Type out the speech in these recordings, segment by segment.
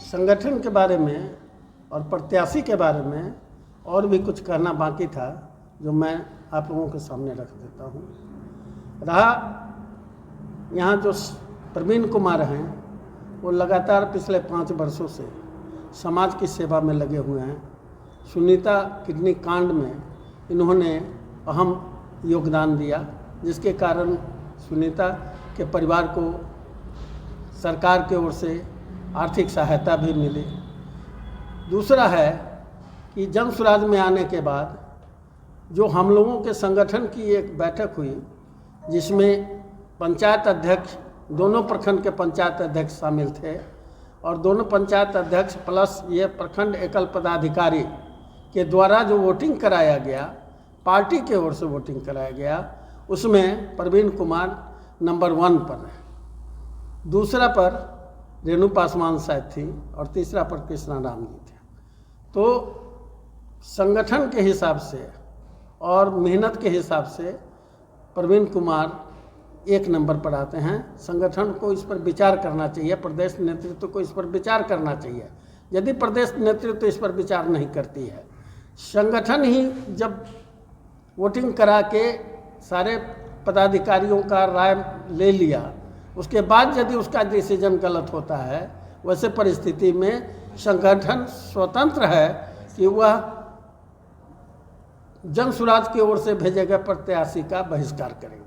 संगठन के बारे में और प्रत्याशी के बारे में और भी कुछ कहना बाकी था, जो मैं आप लोगों के सामने रख देता हूँ। रहा यहाँ जो प्रवीण कुमार हैं, वो लगातार पिछले 5 वर्षों से समाज की सेवा में लगे हुए हैं। सुनीता किडनी कांड में इन्होंने अहम योगदान दिया, जिसके कारण सुनीता के परिवार को सरकार की ओर से आर्थिक सहायता भी मिली। दूसरा है कि जन सुराज में आने के बाद जो हम लोगों के संगठन की एक बैठक हुई, जिसमें पंचायत अध्यक्ष, दोनों प्रखंड के पंचायत अध्यक्ष शामिल थे और दोनों पंचायत अध्यक्ष प्लस ये प्रखंड एकल पदाधिकारी के द्वारा जो वोटिंग कराया गया, पार्टी के ओर से वोटिंग कराया गया, उसमें प्रवीण कुमार नंबर 1 पर है। दूसरा पर रेणु पासवान साहब थी और तीसरा पर कृष्णा राम जी थे। तो संगठन के हिसाब से और मेहनत के हिसाब से प्रवीण कुमार 1 नंबर पर आते हैं। संगठन को इस पर विचार करना चाहिए, प्रदेश नेतृत्व को इस पर विचार करना चाहिए। यदि प्रदेश नेतृत्व इस पर विचार नहीं करती है, संगठन ही जब वोटिंग करा के सारे पदाधिकारियों का राय ले लिया, उसके बाद यदि उसका डिसीजन गलत होता है, वैसे परिस्थिति में संगठन स्वतंत्र है कि वह जन सुराज की ओर से भेजे गए प्रत्याशी का बहिष्कार करेंगे।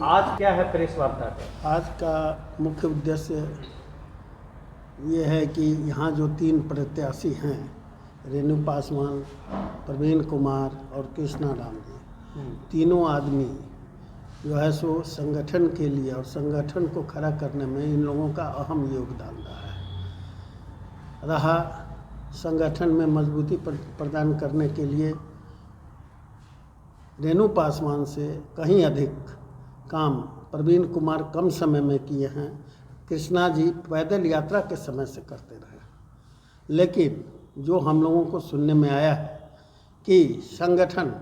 आज क्या है प्रेस वार्ता का? आज का मुख्य उद्देश्य ये है कि यहाँ जो 3 प्रत्याशी हैं, रेणु पासवान, प्रवीण कुमार और कृष्णा राम जी, तीनों आदमी जो है सो संगठन के लिए और संगठन को खड़ा करने में इन लोगों का अहम योगदान रहा। संगठन में मजबूती प्रदान करने के लिए रेणु पासवान से कहीं अधिक काम प्रवीण कुमार कम समय में किए हैं। कृष्णा जी पैदल यात्रा के समय से करते रहे, लेकिन जो हम लोगों को सुनने में आया है कि संगठन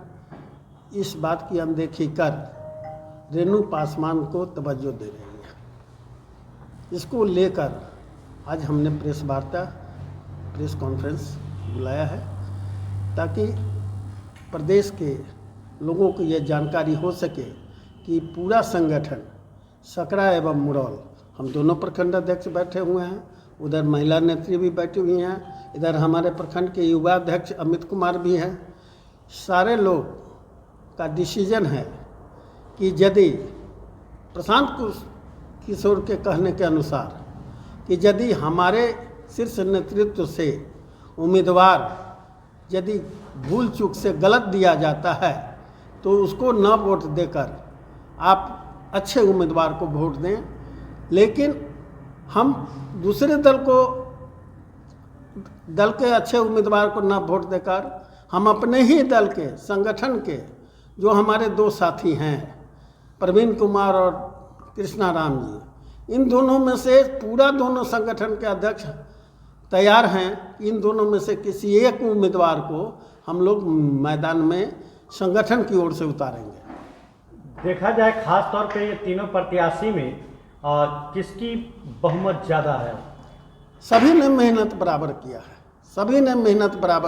इस बात की अनदेखी कर रेणु पासवान को तवज्जो दे रही है, इसको लेकर आज हमने प्रेस कॉन्फ्रेंस बुलाया है, ताकि प्रदेश के लोगों को यह जानकारी हो सके कि पूरा संगठन सकरा एवं मुरौल, हम दोनों प्रखंड अध्यक्ष बैठे हुए हैं, उधर महिला नेत्री भी बैठी हुई हैं, इधर हमारे प्रखंड के युवा अध्यक्ष अमित कुमार भी हैं। सारे लोग का डिसीजन है कि यदि प्रशांत किशोर के कहने के अनुसार कि यदि हमारे शीर्ष नेतृत्व से उम्मीदवार यदि भूल चूक से गलत दिया जाता है, तो उसको न वोट देकर आप अच्छे उम्मीदवार को वोट दें। लेकिन हम दूसरे दल के अच्छे उम्मीदवार को न वोट देकर हम अपने ही दल के संगठन के जो हमारे 2 साथी हैं, प्रवीण कुमार और कृष्णा राम जी, इन दोनों में से पूरा दोनों संगठन के अध्यक्ष तैयार हैं। इन दोनों में से किसी एक उम्मीदवार को हम लोग मैदान में संगठन की ओर से उतारेंगे। देखा जाए खास तौर पे ये तीनों प्रत्याशी में किसकी बहुमत ज़्यादा है? सभी ने मेहनत बराबर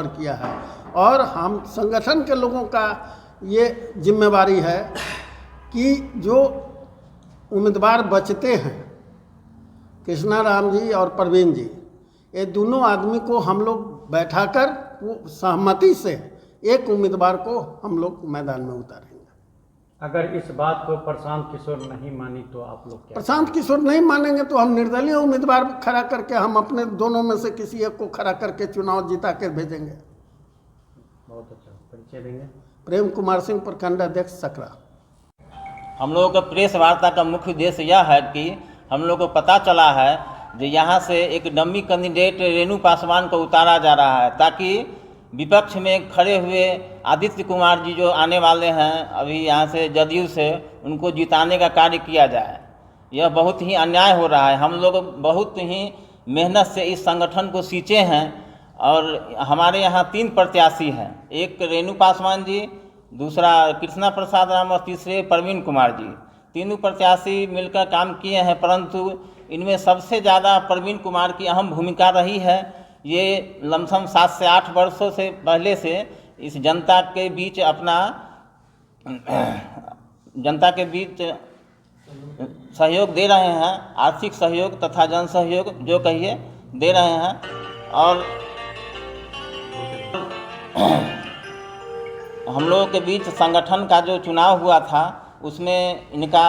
किया है, और हम संगठन के लोगों का ये जिम्मेवारी है कि जो उम्मीदवार बचते हैं, कृष्णा राम जी और प्रवीण जी, ये दोनों आदमी को हम लोग बैठाकर वो सहमति से एक उम्मीदवार को हम लोग मैदान में उतारेंगे। अगर इस बात को प्रशांत किशोर नहीं मानी तो आप लोग क्या? प्रशांत किशोर नहीं मानेंगे तो हम निर्दलीय उम्मीदवार खड़ा करके हम अपने दोनों में से किसी एक को खड़ा करके चुनाव जिता के भेजेंगे। बहुत अच्छा, परिचय देंगे? प्रेम कुमार सिंह, प्रखंड अध्यक्ष सकरा। हम लोगों का प्रेस वार्ता का मुख्य उद्देश्य यह है कि हम लोग को पता चला है कि यहाँ से एक डम्मी कैंडिडेट रेणु पासवान को उतारा जा रहा है, ताकि विपक्ष में खड़े हुए आदित्य कुमार जी जो आने वाले हैं अभी यहाँ से जदयू से, उनको जिताने का कार्य किया जाए। यह बहुत ही अन्याय हो रहा है। हम लोग बहुत ही मेहनत से इस संगठन को सींचे हैं और हमारे यहाँ 3 प्रत्याशी हैं, एक रेणु पासवान जी, दूसरा कृष्णा प्रसाद राम और तीसरे प्रवीण कुमार जी। तीनों प्रत्याशी मिलकर काम किए हैं, परंतु इनमें सबसे ज़्यादा प्रवीण कुमार की अहम भूमिका रही है। ये लमसम 7 से 8 वर्षों से पहले से इस जनता के बीच सहयोग दे रहे हैं, आर्थिक सहयोग तथा जन सहयोग जो कहिए दे रहे हैं। और हम लोगों के बीच संगठन का जो चुनाव हुआ था उसमें इनका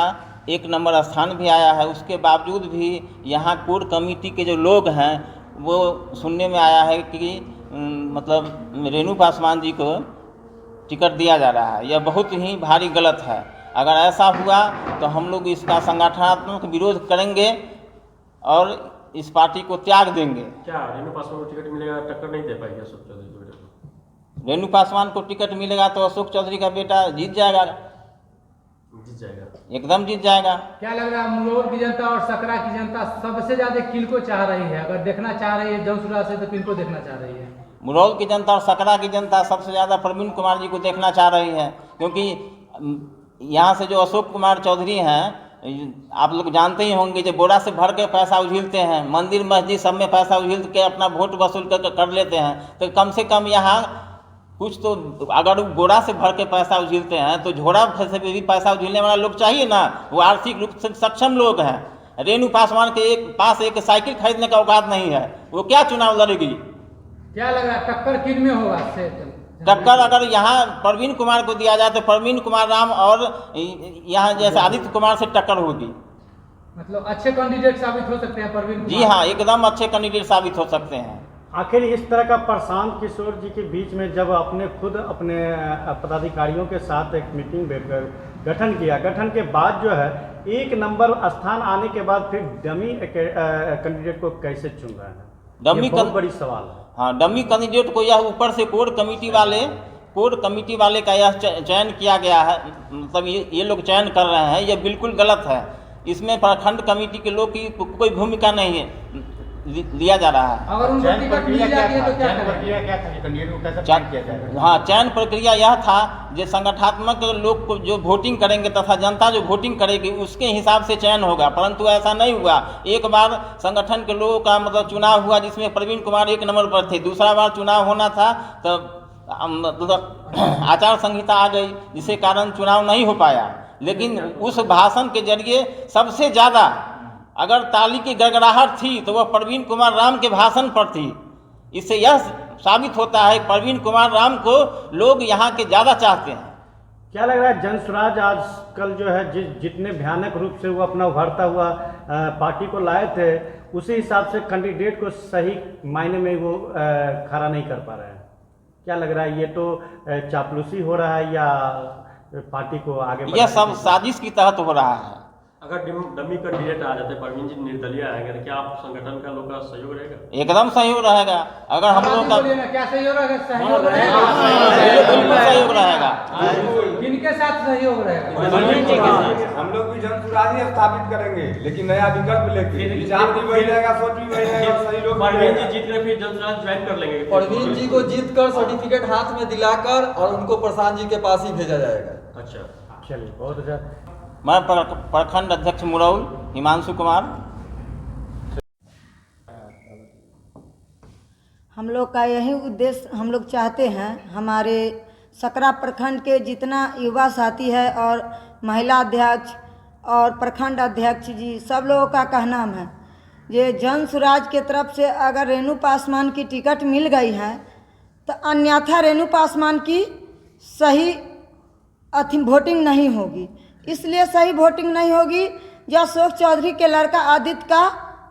1 नंबर स्थान भी आया है। उसके बावजूद भी यहाँ कोर कमेटी के जो लोग हैं वो सुनने में आया है कि मतलब रेणु पासवान जी को टिकट दिया जा रहा है। यह बहुत ही भारी गलत है। अगर ऐसा हुआ तो हम लोग इसका संगठनात्मक विरोध करेंगे और इस पार्टी को त्याग देंगे। क्या रेणु पासवान को टिकट मिलेगा, टक्कर नहीं दे पाएगी अशोक चौधरी के बेटे को? रेणु पासवान को टिकट मिलेगा तो अशोक चौधरी का बेटा जीत जाएगा, एकदम जीत जाएगा। क्या लग रहा है मुरौल की जनता और सकरा की जनता सबसे ज्यादा किनको चाह रही है? अगर देखना चाह रही है जंसुरा से तो किनको देखना चाह रही है? मुरौल की जनता और सकरा की जनता सबसे ज़्यादा प्रवीण कुमार जी को देखना चाह रही है, क्योंकि यहाँ से जो अशोक कुमार चौधरी हैं आप लोग जानते ही होंगे जो बोरा से भर के पैसा उझिलते हैं, मंदिर मस्जिद सब में पैसा उझिल के अपना वोट वसूल कर लेते हैं। तो कम से कम यहाँ कुछ तो अगर बोरा से भर के पैसा उझिलते हैं तो झोरा से भी पैसा उझिलने वाला लोग चाहिए ना। वो आर्थिक रूप से सक्षम लोग हैं। रेणु पासवान के पास एक साइकिल खरीदने का औकात नहीं है, वो क्या चुनाव लड़ेगी? क्या लग रहा है टक्कर किन में होगा? टक्कर अगर यहाँ प्रवीण कुमार को दिया जाए तो प्रवीण कुमार राम और यहाँ जैसे आदित्य कुमार से टक्कर होगी। मतलब अच्छे कैंडिडेट साबित हो सकते हैं प्रवीण कुमार? जी हाँ, एकदम अच्छे कैंडिडेट साबित हो सकते हैं। आखिर इस तरह का प्रशांत किशोर जी के बीच में जब अपने पदाधिकारियों के साथ एक मीटिंग बैठकर गठन किया, गठन के बाद जो है 1 नंबर स्थान आने के बाद फिर डमी कैंडिडेट को कैसे चुन रहे हैं? डमी बहुत बड़ी सवाल है। हाँ, डमी कैंडिडेट को यह ऊपर से कोर कमेटी वाले का यह चयन किया गया है। मतलब ये लोग चयन कर रहे हैं, यह बिल्कुल गलत है। इसमें प्रखंड कमेटी के लोग की कोई भूमिका नहीं है, लिया जा रहा है। अगर उनको टिकट मिल जाती है तो क्या प्रक्रिया क्या था? कैंडिडेट को कैसे चयन किया जाएगा? हाँ, चयन प्रक्रिया यह था जो संगठनात्मक लोग को जो वोटिंग करेंगे तथा जनता जो वोटिंग करेगी उसके हिसाब से चयन होगा, परंतु ऐसा नहीं हुआ। एक बार संगठन के लोगों का मतलब चुनाव हुआ जिसमें प्रवीण कुमार 1 नंबर पर थे। दूसरा बार चुनाव होना था तो आचार संहिता आ गई, जिसके कारण चुनाव नहीं हो पाया। लेकिन उस भाषण के जरिए सबसे ज़्यादा अगर ताली की गड़गड़ाहट थी तो वह प्रवीण कुमार राम के भाषण पर थी। इससे यह साबित होता है प्रवीण कुमार राम को लोग यहाँ के ज़्यादा चाहते हैं। क्या लग रहा है जनसुराज आजकल जो है जितने भयानक रूप से वो अपना उभरता हुआ पार्टी को लाए थे, उसी हिसाब से कैंडिडेट को सही मायने में वो खड़ा नहीं कर पा रहे हैं? क्या लग रहा है ये तो चापलूसी हो रहा है या पार्टी को आगे? यह सब साजिश की तहत हो रहा है। अगर डमी कैंडिडेट आ जाते, प्रवीण जी निर्दलीय आएंगे तो क्या आप संगठन का लोग का सहयोग रहेगा? एकदम सहयोग रहेगा। अगर हम लोग का क्या सहयोग रहेगा? सहयोग रहेगा, बिल्कुल सहयोग रहेगा। किनके साथ सहयोग रहेगा? हम लोग भी जनसुराज ही स्थापित करेंगे, लेकिन नया विकल्प लेके विचार भी वही रहेगा, सोच भी वही रहेगा, सही लोग। प्रवीण जी जीत कर फिर जनसुराज ज्वाइन कर लेंगे। प्रवीण जी को जीत कर सर्टिफिकेट हाथ में दिलाकर और उनको प्रशांत जी के पास ही भेजा जाएगा। अच्छा, चलिए, बहुत अच्छा। मैं प्रखंड अध्यक्ष मुरौल हिमांशु कुमार। हम लोग का यही उद्देश्य, हम लोग चाहते हैं हमारे सकरा प्रखंड के जितना युवा साथी है और महिला अध्यक्ष और प्रखंड अध्यक्ष जी सब लोगों का कहना है ये जन सुराज के तरफ से अगर रेणु पासवान की टिकट मिल गई है तो अन्यथा रेणु पासवान की सही वोटिंग नहीं होगी। इसलिए सही वोटिंग नहीं होगी जो अशोक चौधरी के लड़का आदित्य का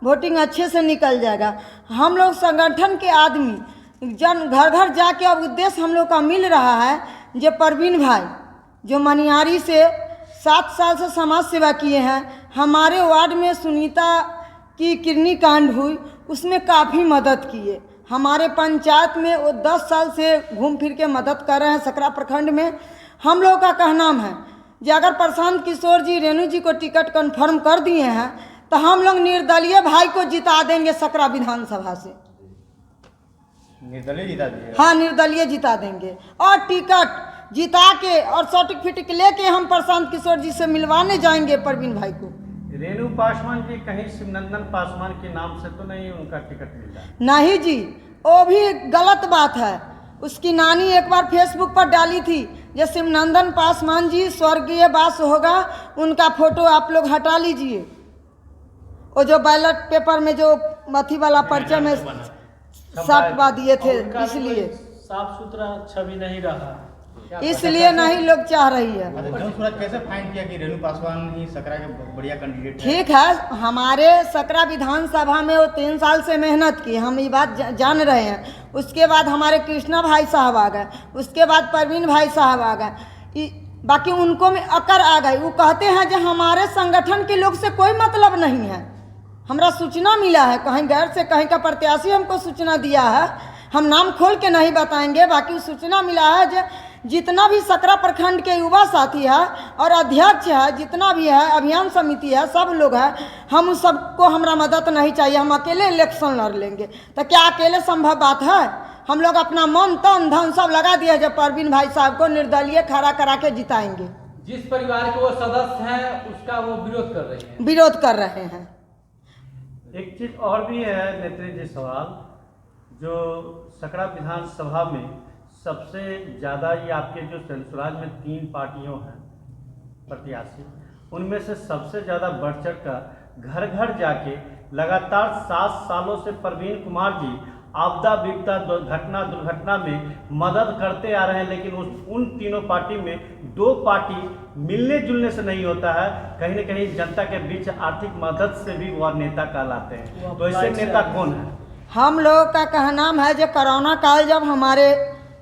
वोटिंग अच्छे से निकल जाएगा। हम लोग संगठन के आदमी जन घर घर जाके अब उद्देश्य हम लोग का मिल रहा है जो प्रवीण भाई जो मनियारी से 7 साल से समाज सेवा किए हैं। हमारे वार्ड में सुनीता की किडनी कांड हुई, उसमें काफ़ी मदद किए। हमारे पंचायत में वो 10 साल से घूम फिर के मदद कर रहे हैं सकरा प्रखंड में। हम लोग का कहना है कि अगर प्रशांत किशोर जी रेणु जी को टिकट कंफर्म कर दिए हैं तो हम लोग निर्दलीय भाई को जिता देंगे सकरा विधानसभा से। निर्दलीय जिता दिए? हाँ, निर्दलीय जिता देंगे और टिकट जिता के और सर्टिफिकेट लेके हम प्रशांत किशोर जी से मिलवाने जाएंगे प्रवीण भाई को। रेणु पासवान जी कहीं शिवनंदन पासवान के नाम से तो नहीं उनका टिकट मिल रहा है? नहीं जी, वो भी गलत बात है। उसकी नानी एक बार फेसबुक पर डाली थी ये शिवनंदन पासवान जी स्वर्गीय वास होगा, उनका फोटो आप लोग हटा लीजिए। वो जो बैलेट पेपर में जो मथी वाला पर्चा में साटवा दिए थे, इसलिए साफ सुथरा छवि नहीं रहा, इसलिए नहीं लोग चाह रही है। जन कैसे फाइंड किया कि रेणु पासवान ही सकरा के बढ़िया कैंडिडेट है? ठीक है, हमारे सकरा विधानसभा में वो 3 साल से मेहनत की, हम ये बात जान रहे हैं। उसके बाद हमारे कृष्णा भाई साहब आ गए, उसके बाद परवीन भाई साहब आ गए, बाकी उनको में अकड़ आ गई। वो कहते हैं जो हमारे संगठन के लोग से कोई मतलब नहीं है। हमरा सूचना मिला है कहीं गैर से, कहीं का प्रत्याशी हमको सूचना दिया है, हम नाम खोल के नहीं बताएंगे। बाकी सूचना मिला है जो जितना भी सकरा प्रखंड के युवा साथी है और अध्यक्ष है, जितना भी है अभियान समिति है, सब लोग है, हम सबको हमरा मदद नहीं चाहिए। हम अकेले इलेक्शन लड़ लेंगे, तो क्या अकेले संभव बात है? हम लोग अपना मन तन धन सब लगा दिया जब परवीन भाई साहब को निर्दलीय खड़ा करा के जिताएंगे। जिस परिवार के वो सदस्य हैं उसका वो विरोध कर रहे हैं। विरोध कर रहे हैं। एक चीज और भी है नेत्री जी, सवाल जो सकरा विधानसभा में सबसे ज़्यादा ये आपके जो सेंसुराज में 3 पार्टियों हैं प्रत्याशी, उनमें से सबसे ज़्यादा बढ़ चढ़ कर घर घर जाके लगातार 7 सालों से प्रवीण कुमार जी आपदा विपदा दुर्घटना में मदद करते आ रहे हैं। लेकिन उन तीनों पार्टी में 2 पार्टी मिलने जुलने से नहीं होता है, कहीं न कहीं जनता के बीच आर्थिक मदद से भी वह नेता कहलाते हैं। तो ऐसे नेता कौन है? हम लोग का कहना है जो कोरोना काल जब हमारे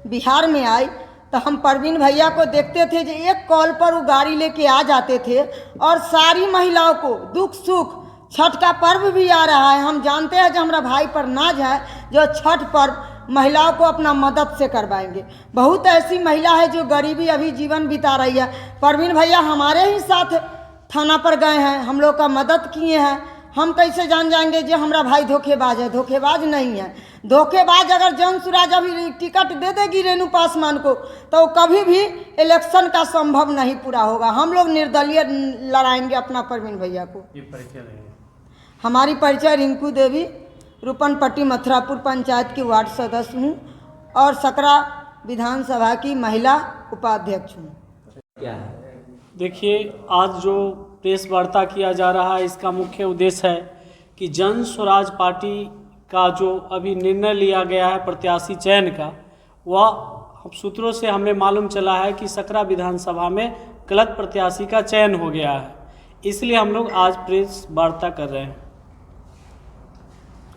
बिहार में आई तो हम परवीन भैया को देखते थे जो एक कॉल पर वो गाड़ी लेके आ जाते थे और सारी महिलाओं को दुख सुख, छठ का पर्व भी आ रहा है, हम जानते हैं जो हमारा भाई पर नाज है जो छठ पर्व महिलाओं को अपना मदद से करवाएंगे। बहुत ऐसी महिला है जो गरीबी अभी जीवन बिता रही है। परवीन भैया हमारे ही साथ थाना पर गए हैं, हम लोग का मदद किए हैं। हम कैसे जान जाएंगे जो हमारा भाई धोखेबाज है? धोखेबाज नहीं है। धोखेबाज अगर जन सुराज अभी टिकट दे देगी रेणु पासवान को तो कभी भी इलेक्शन का संभव नहीं पूरा होगा। हम लोग निर्दलीय लड़ाएंगे अपना परवीन भैया को। ये परिचय नहीं है। हमारी परिचय रिंकू देवी, रूपनपट्टी मथुरापुर पंचायत की वार्ड सदस्य हूँ और सकरा विधानसभा की महिला उपाध्यक्ष हूँ। क्या है? देखिए, आज जो प्रेस वार्ता किया जा रहा है इसका मुख्य उद्देश्य है कि जन स्वराज पार्टी का जो अभी निर्णय लिया गया है प्रत्याशी चयन का, वह सूत्रों से हमें मालूम चला है कि सकरा विधानसभा में गलत प्रत्याशी का चयन हो गया है। इसलिए हम लोग आज प्रेस वार्ता कर रहे हैं।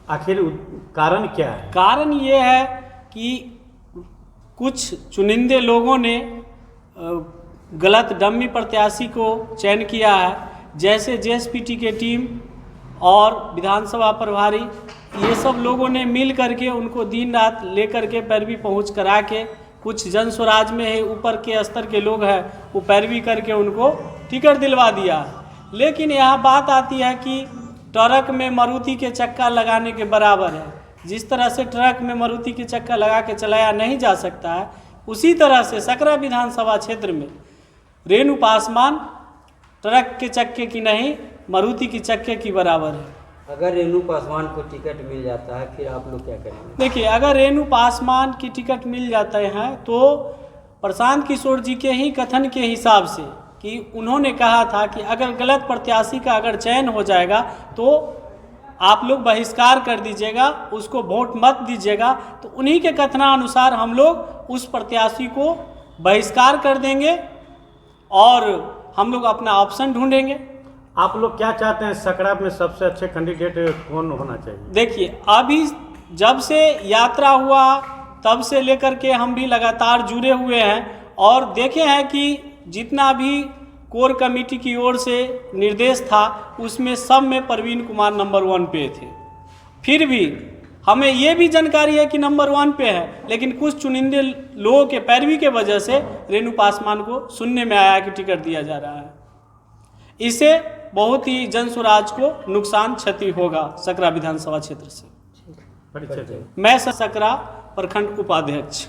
आखिर कारण क्या है? कारण ये है कि कुछ चुनिंदे लोगों ने गलत डम्मी प्रत्याशी को चयन किया है, जैसे जेएसपीटी के टीम और विधानसभा प्रभारी, ये सब लोगों ने मिल करके उनको दिन रात लेकर के पैरवी पहुंच करा के, कुछ जन स्वराज में है ऊपर के स्तर के लोग हैं वो पैरवी करके उनको टिकट दिलवा दिया। लेकिन यहाँ बात आती है कि ट्रक में मारुति के चक्का लगाने के बराबर है। जिस तरह से ट्रक में मारुति के चक्का लगा के चलाया नहीं जा सकता है, उसी तरह से सकरा विधानसभा क्षेत्र में रेणु पासवान ट्रक के चक्के की नहीं, मारुति के चक्के की बराबर है। अगर रेणु पासवान को टिकट मिल जाता है फिर आप लोग क्या करेंगे? देखिए, अगर रेणु पासवान की टिकट मिल जाते हैं तो प्रशांत किशोर जी के ही कथन के हिसाब से कि उन्होंने कहा था कि अगर गलत प्रत्याशी का अगर चयन हो जाएगा तो आप लोग बहिष्कार कर दीजिएगा, उसको वोट मत दीजिएगा। तो उन्हीं के कथनानुसार हम लोग उस प्रत्याशी को बहिष्कार कर देंगे और हम लोग अपना ऑप्शन ढूंढेंगे। आप लोग क्या चाहते हैं, सकरा में सबसे अच्छे कैंडिडेट कौन होना चाहिए? देखिए, अभी जब से यात्रा हुआ तब से लेकर के हम भी लगातार जुड़े हुए हैं और देखे हैं कि जितना भी कोर कमेटी की ओर से निर्देश था उसमें सब में प्रवीण कुमार नंबर 1 पे थे। फिर भी हमें ये भी जानकारी है कि नंबर 1 पे है, लेकिन कुछ चुनिंदे लोगों के पैरवी के वजह से रेणु पासवान को सुनने में आया कि टिकट दिया जा रहा है। इससे बहुत ही जन स्वराज को नुकसान क्षति होगा सकरा विधानसभा क्षेत्र से। मैं सकरा प्रखंड उपाध्यक्ष।